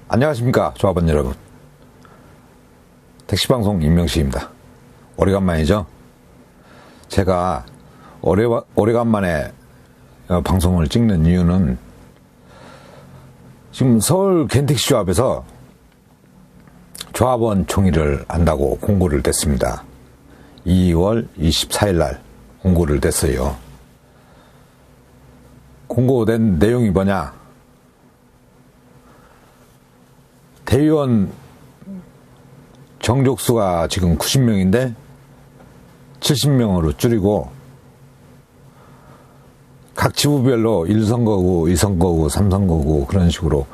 안녕하십니까 조합원 여러분. 택시방송 임명식입니다. 오래간만이죠. 제가 오래간만에 방송을 찍는 이유는 지금 서울 겐택시조합에서 조합원 총회를 한다고 공고를 냈습니다. 2월 24일 날 공고를 냈어요. 공고된 내용이 뭐냐? 대의원 정족수가 지금 90명인데 70명으로 줄이고 각 지부별로 1선거구, 2선거구, 3선거구 그런 식으로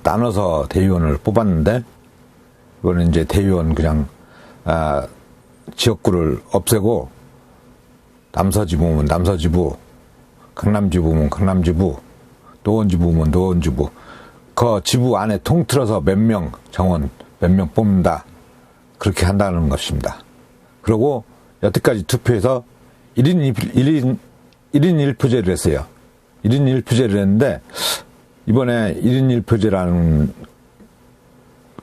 나눠서 대의원을 뽑았는데 이거는 이제 대의원 그냥 지역구를 없애고 남서지부면 남서지부, 강남지부면 강남지부, 노원지부면 노원지부 그 지부 안에 통틀어서 몇 명 정원 몇 명 뽑는다 그렇게 한다는 것입니다. 그리고 여태까지 투표해서 1인 1표제를 했어요. 1인 1표제를 했는데 이번에 1인 1표제라는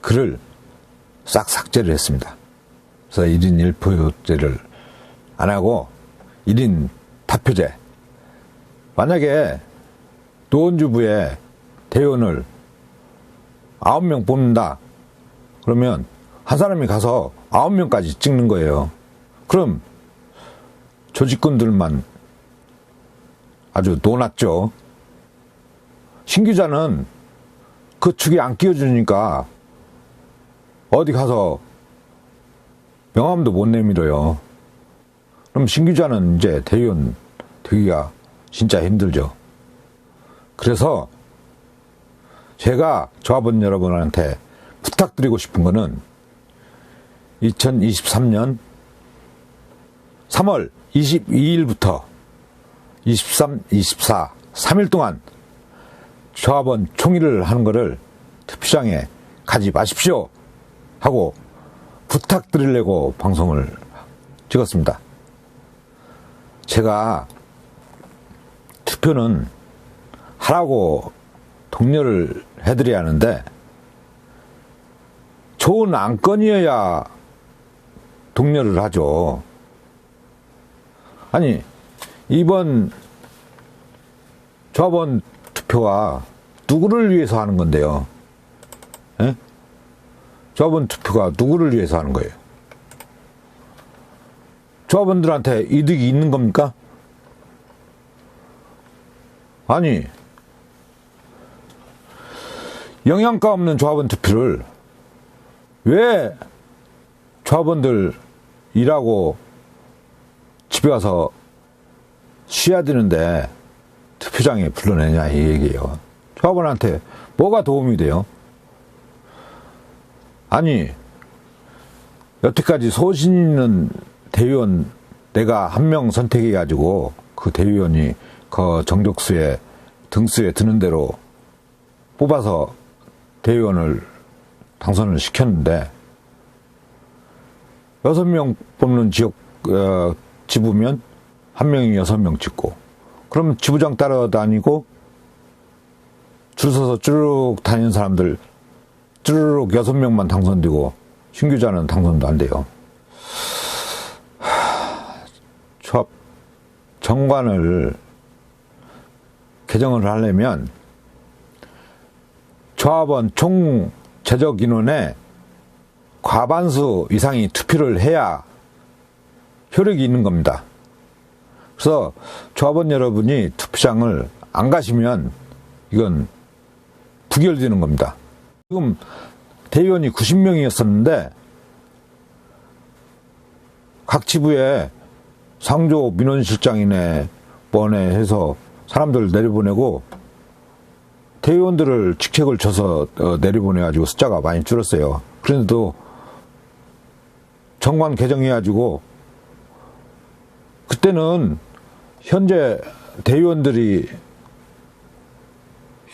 글을 싹 삭제를 했습니다. 그래서 1인 1표제를 안 하고 1인 다표제. 만약에 노원주부에 대의원을 9명 뽑는다. 그러면 한 사람이 가서 9명까지 찍는 거예요. 그럼 조직군들만 아주 노났죠. 신규자는 그 축에 안 끼워주니까 어디 가서 명함도 못 내밀어요. 그럼 신규자는 이제 대의원 되기가 진짜 힘들죠. 그래서 제가 조합원 여러분한테 부탁드리고 싶은 거는 2023년 3월 22일부터 23, 24, 3일 동안 조합원 총회를 하는 거를 투표장에 가지 마십시오 하고 부탁드리려고 방송을 찍었습니다. 제가 투표는 하라고 독려를 해드려야 하는데 좋은 안건이어야 독려를 하죠. 아니 이번 조합원 투표가 누구를 위해서 하는 건데요? 에? 조합원 투표가 누구를 위해서 하는 거예요? 조합원들한테 이득이 있는 겁니까? 아니 영양가 없는 조합원 투표를 왜 조합원들 일하고 집에 가서 쉬어야 되는데 투표장에 불러내냐 이 얘기예요. 조합원한테 뭐가 도움이 돼요? 아니 여태까지 소신 있는 대의원 내가 한 명 선택해가지고 그 대의원이 그 정족수에 등수에 드는 대로 뽑아서 대의원을 당선을 시켰는데 6명 뽑는 지부면 한 명이 6명 찍고 그럼 지부장 따라다니고 줄 서서 쭈르륵 다니는 사람들 쭈르륵 6명만 당선되고 신규자는 당선도 안 돼요. 조합 정관을 개정을 하려면 조합원 총 제적 인원의 과반수 이상이 투표를 해야 효력이 있는 겁니다. 그래서 조합원 여러분이 투표장을 안 가시면 이건 부결되는 겁니다. 지금 대의원이 90명이었었는데 각 지부에 상조 민원실장이네 뭐네 해서 사람들 내려보내고 대의원들을 직책을 쳐서 내려보내가지고 숫자가 많이 줄었어요. 그런데도 정관 개정해가지고 그때는 현재 대의원들이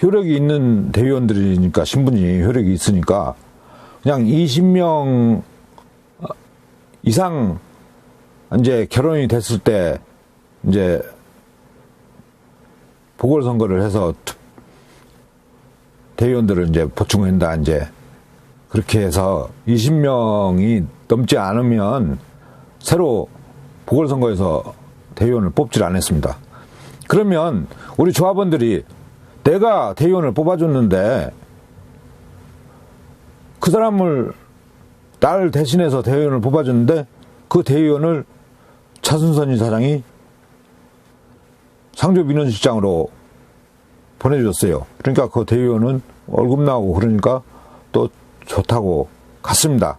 효력이 있는 대의원들이니까 신분이 효력이 있으니까 그냥 20명 이상 이제 결혼이 됐을 때 이제 보궐선거를 해서 대의원들을 이제 보충한다, 이제. 그렇게 해서 20명이 넘지 않으면 새로 보궐선거에서 대의원을 뽑질 않았습니다. 그러면 우리 조합원들이 내가 대의원을 뽑아줬는데 그 사람을 나를 대신해서 대의원을 뽑아줬는데 그 대의원을 차순선 이사장이 상조민원실장으로 보내줬어요. 그러니까 그 대의원은 월급 나오고 그러니까 또 좋다고 갔습니다.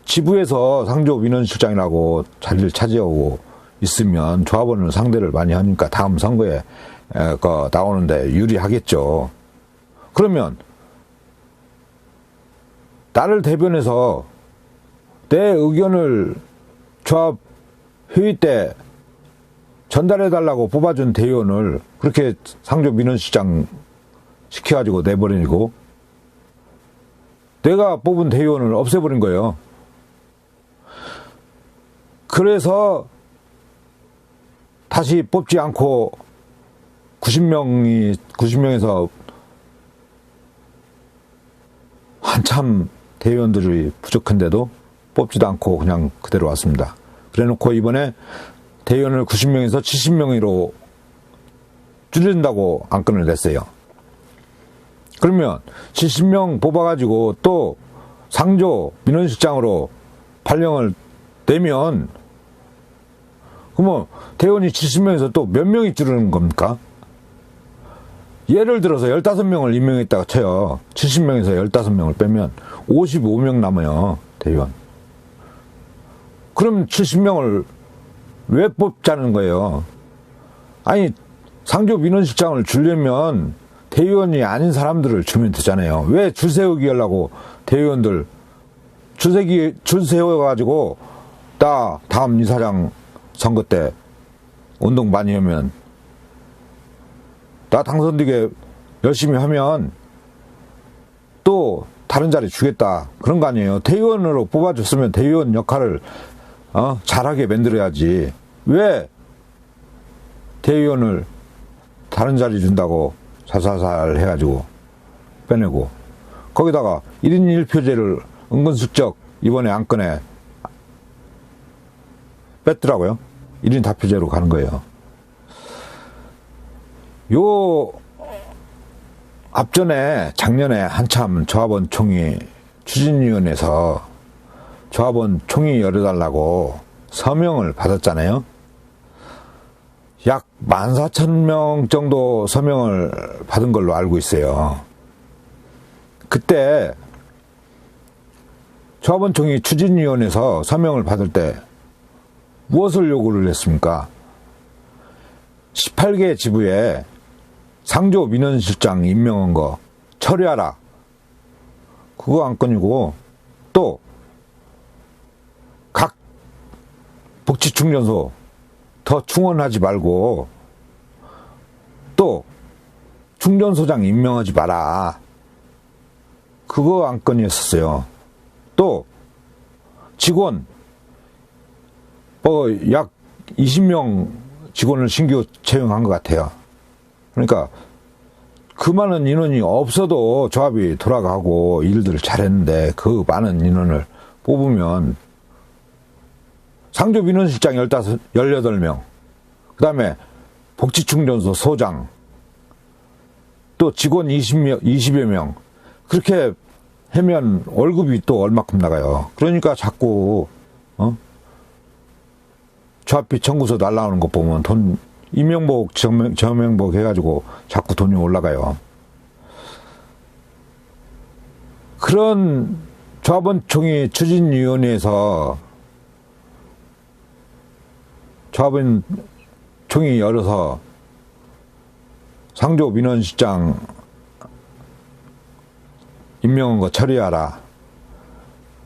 지부에서 상조민원실장이라고 자리를 차지하고 있으면 조합원을 상대를 많이 하니까 다음 선거에 나오는데 유리하겠죠. 그러면 나를 대변해서 내 의견을 조합 회의 때 전달해달라고 뽑아준 대의원을 그렇게 상조민원실장 시켜가지고 내버리고 내가 뽑은 대의원을 없애버린 거예요. 그래서 다시 뽑지 않고 90명에서 한참 대의원들이 부족한데도 뽑지도 않고 그냥 그대로 왔습니다. 그래 놓고 이번에 대의원을 90명에서 70명으로 줄인다고 안건을 냈어요. 그러면 70명 뽑아가지고 또 상조 민원실장으로 발령을 내면 그러면 대의원이 70명에서 또 몇 명이 줄는 겁니까? 예를 들어서 15명을 임명했다가 쳐요. 70명에서 15명을 빼면 55명 남아요, 대의원. 그럼 70명을 왜 뽑자는 거예요? 아니, 상조 민원실장을 주려면 대의원이 아닌 사람들을 주면 되잖아요. 왜 줄 세우기 하려고 대의원들 줄 세워가지고 나 다음 이사장 선거 때 운동 많이 하면 나 당선되게 열심히 하면 또 다른 자리 주겠다 그런 거 아니에요. 대의원으로 뽑아줬으면 대의원 역할을 잘하게 만들어야지. 왜 대의원을 다른 자리 준다고 살살살 해가지고 빼내고 거기다가 1인 1표제를 은근슬쩍 이번에 안건에 뺐더라고요. 1인 다표제로 가는 거예요. 요 앞전에 작년에 한참 조합원 총회 추진위원회에서 조합원 총회 열어달라고 서명을 받았잖아요. 약 14,000명 정도 서명을 받은 걸로 알고 있어요. 그때 조합원 총회 추진위원회에서 서명을 받을 때 무엇을 요구를 했습니까? 18개 지부에 상조 민원실장 임명한 거 처리하라. 그거 안건이고 또 각 복지충전소 더 충원하지 말고 또 충전소장 임명하지 마라. 그거 안건이었었어요. 또 직원 약 20명 직원을 신규 채용한 것 같아요. 그러니까 그 많은 인원이 없어도 조합이 돌아가고 일들을 잘했는데 그 많은 인원을 뽑으면 상조 민원실장 18명, 그 다음에 복지충전소 소장, 또 직원 20여 명, 그렇게 하면 월급이 또 얼마큼 나가요. 그러니까 자꾸, 조합비 청구서 날라오는 거 보면 돈, 임명복, 저명복 해가지고 자꾸 돈이 올라가요. 그런 조합원 총회 추진위원회에서 조합원 총회 열어서 상조 민원실장 임명한 거 처리하라.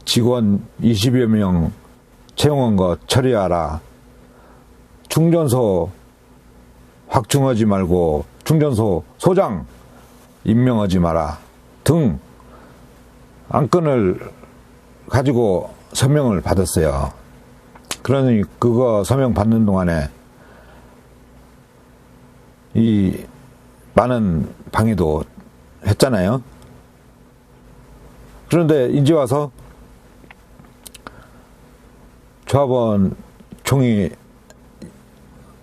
직원 20여 명 채용한 거 처리하라. 충전소 확충하지 말고 충전소 소장 임명하지 마라 등 안건을 가지고 서명을 받았어요. 그러니 그거 서명 받는 동안에 이 많은 방해도 했잖아요. 그런데 이제 와서 조합원 총이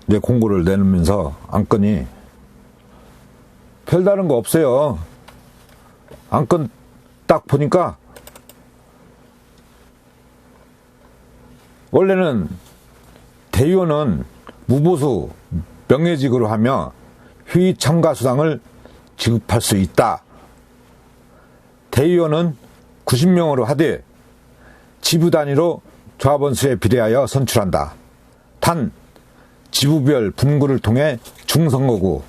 이제 공고를 내면서 안건이 별다른 거 없어요. 안건 딱 보니까 원래는 대의원은 무보수 명예직으로 하며 회의 참가 수당을 지급할 수 있다. 대의원은 90명으로 하되 지부 단위로 조합원 수에 비례하여 선출한다. 단 지부별 분구를 통해 중선거구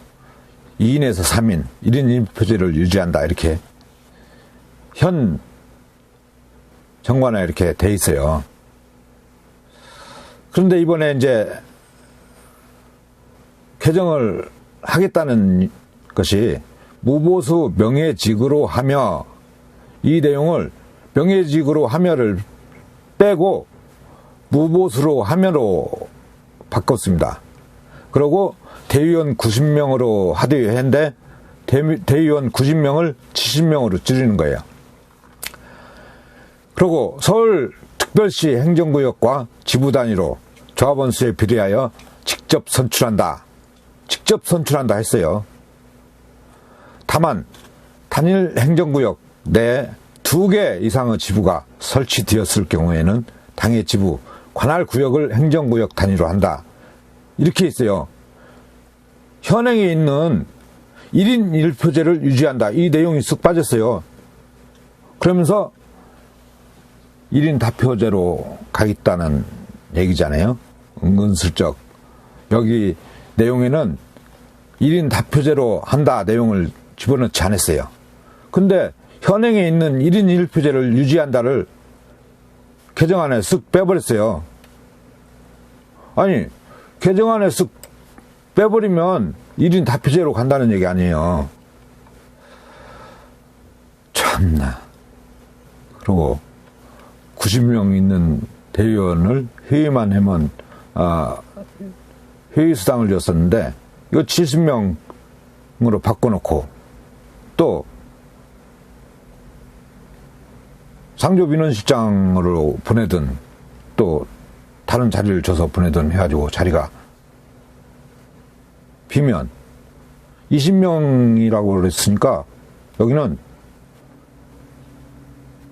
2인에서 3인 1인 1표제를 유지한다. 이렇게 현 정관에 이렇게 돼 있어요. 그런데 이번에 이제 개정을 하겠다는 것이 무보수 명예직으로 하며, 이 내용을 명예직으로 하며를 빼고 무보수로 하며로 바꿨습니다. 그리고 대의원 90명으로 하되 했는데 대의원 90명을 70명으로 줄이는 거예요. 그리고 서울특별시 행정구역과 지부 단위로 조합원 수에 비례하여 직접 선출한다. 직접 선출한다 했어요. 다만 단일 행정구역 내 2개 이상의 지부가 설치되었을 경우에는 당해 지부 관할 구역을 행정구역 단위로 한다. 이렇게 있어요. 현행에 있는 1인 1표제를 유지한다. 이 내용이 쓱 빠졌어요. 그러면서 1인 다표제로 가겠다는 얘기잖아요. 은근슬쩍 여기 내용에는 1인 다표제로 한다 내용을 집어넣지 않았어요. 근데 현행에 있는 1인 1표제를 유지한다를 개정안에 쓱 빼버렸어요. 아니, 개정안에 쓱 빼버리면 1인 다표제로 간다는 얘기 아니에요. 참나. 그리고 90명 있는 대의원을 회의만 하면 회의 수당을 줬었는데 이거 70명으로 바꿔놓고 또 상조민원실장으로 보내든 또 다른 자리를 줘서 보내든 해가지고 자리가 비면 20명이라고 그랬으니까 여기는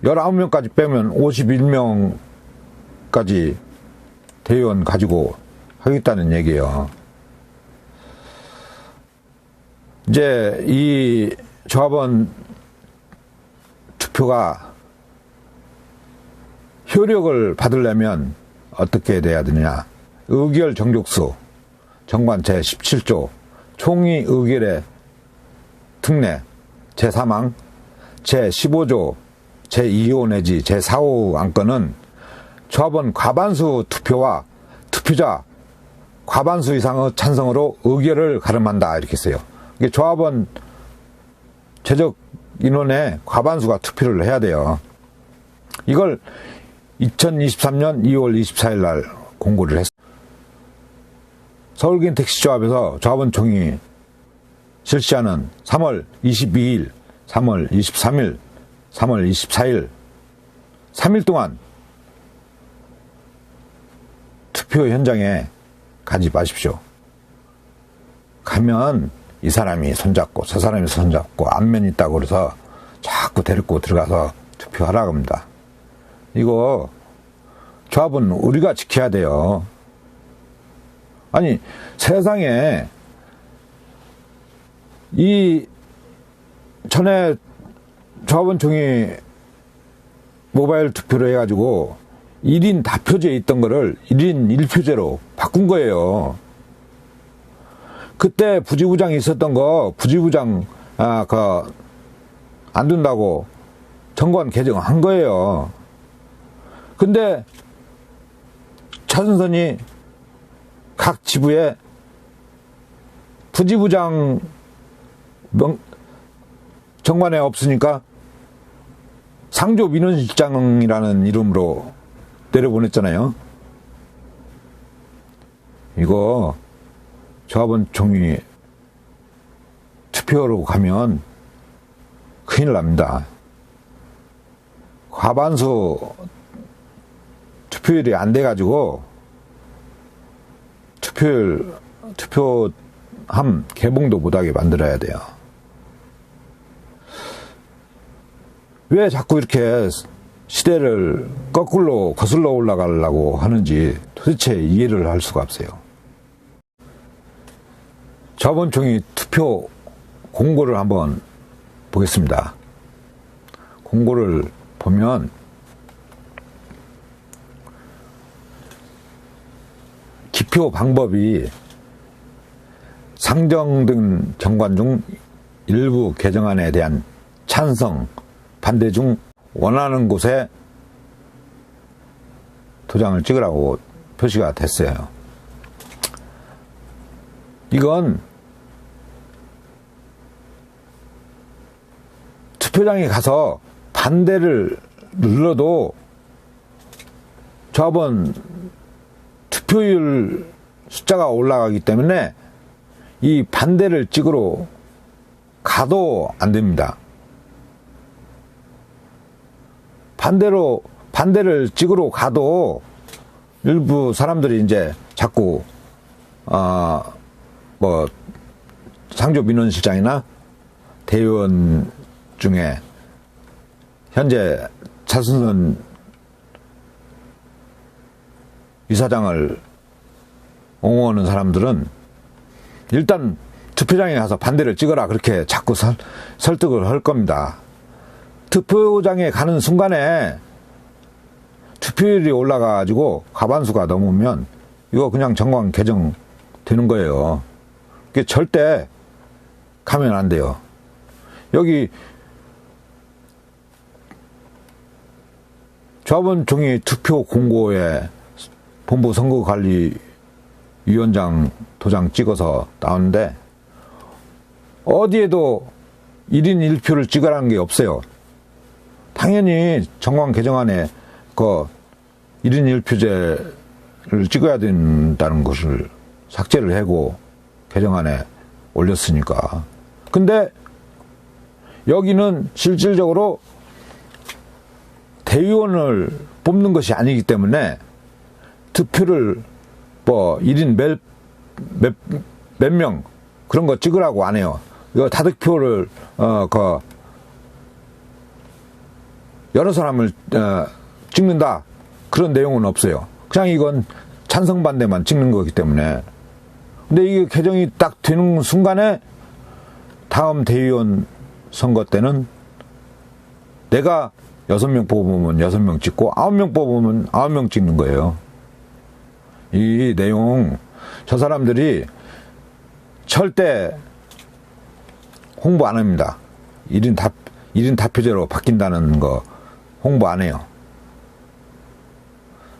19명까지 빼면 51명까지 대의원 가지고 하겠다는 얘기예요. 이제 이 조합원 투표가 효력을 받으려면 어떻게 돼야 되느냐. 의결 정족수 정관 제17조 총의 의결의 특례 제3항 제15조 제2호 내지 제4호 안건은 조합원 과반수 투표와 투표자 과반수 이상의 찬성으로 의결을 가름한다. 이렇게 써요. 이게 조합원 최적 인원의 과반수가 투표를 해야 돼요. 이걸 2023년 2월 24일 날 공고를 했어요. 서울기행 택시조합에서 조합원총이 실시하는 3월 22일, 3월 23일, 3월 24일 3일 동안 투표 현장에 가지 마십시오. 가면 이 사람이 손잡고 저 사람이 손잡고 안면 있다고 그래서 자꾸 데리고 들어가서 투표하라고 합니다. 이거 조합은 우리가 지켜야 돼요. 아니 세상에 이 전에 조합원총이 모바일 투표를 해가지고 1인 다표제에 있던 거를 1인 1표제로 바꾼 거예요. 그때 부지부장이 있었던 거 부지부장 안 된다고 정관 개정한 거예요. 근데 차순선이 각 지부에 부지부장 정관에 없으니까 상조민원실장이라는 이름으로 내려보냈잖아요. 이거 조합원총이 투표로 가면 큰일 납니다. 과반수 투표율이 안 돼가지고 투표함 개봉도 못하게 만들어야 돼요. 왜 자꾸 이렇게 시대를 거꾸로 거슬러 올라가려고 하는지 도대체 이해를 할 수가 없어요. 저번 총이 투표 공고를 한번 보겠습니다. 공고를 보면 기표 방법이 상정된 정관 중 일부 개정안에 대한 찬성, 반대 중 원하는 곳에 도장을 찍으라고 표시가 됐어요. 이건 투표장에 가서 반대를 눌러도 저번 투표율 숫자가 올라가기 때문에 이 반대를 찍으러 가도 안 됩니다. 반대를 찍으러 가도 일부 사람들이 이제 자꾸 상조 민원실장이나 대의원 중에 현재 차승원 이사장을 옹호하는 사람들은 일단 투표장에 가서 반대를 찍어라 그렇게 자꾸 설득을 할 겁니다. 투표장에 가는 순간에 투표율이 올라가가지고 과반수가 넘으면 이거 그냥 정관 개정 되는 거예요. 그게 절대 가면 안 돼요. 여기 저번 종이 투표 공고에 본부 선거관리위원장 도장 찍어서 나오는데 어디에도 1인 1표를 찍으라는 게 없어요. 당연히 정관 개정안에 그 1인 1표제를 찍어야 된다는 것을 삭제를 하고 개정안에 올렸으니까. 근데 여기는 실질적으로 대의원을 뽑는 것이 아니기 때문에 투표를 1인 몇 명 그런 거 찍으라고 안 해요. 이거 다득표를 여러 사람을 찍는다 그런 내용은 없어요. 그냥 이건 찬성 반대만 찍는 거기 때문에. 근데 이게 개정이 딱 되는 순간에 다음 대의원 선거 때는 내가 6명 뽑으면 6명 찍고 9명 뽑으면 9명 찍는 거예요. 이 내용 저 사람들이 절대 홍보 안 합니다. 1인 다표제로 바뀐다는 거 홍보 안 해요.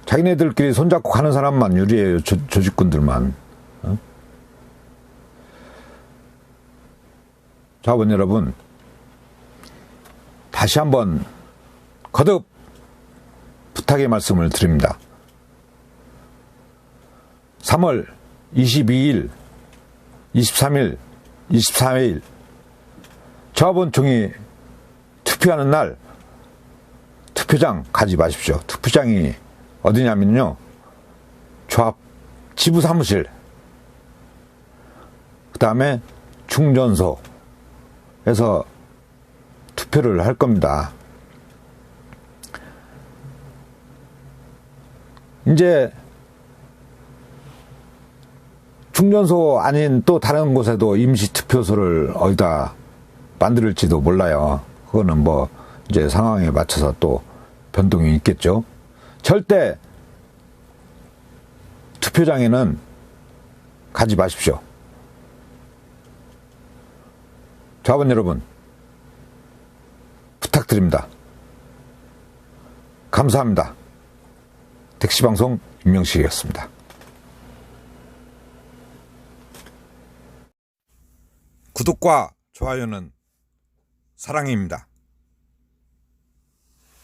자기네들끼리 손잡고 가는 사람만 유리해요. 조직군들만. 자본 여러분, 다시 한번 거듭 부탁의 말씀을 드립니다. 3월 22일, 23일, 24일 저번 총이 투표하는 날 투표장 가지 마십시오. 투표장이 어디냐면요, 조합 지부 사무실, 그 다음에 충전소에서 투표를 할 겁니다. 이제 충전소 아닌 또 다른 곳에도 임시 투표소를 어디다 만들지도 몰라요. 그거는 이제 상황에 맞춰서 또 변동이 있겠죠. 절대 투표장에는 가지 마십시오. 자본 여러분, 부탁드립니다. 감사합니다. 택시방송 임명식이었습니다. 구독과 좋아요는 사랑입니다.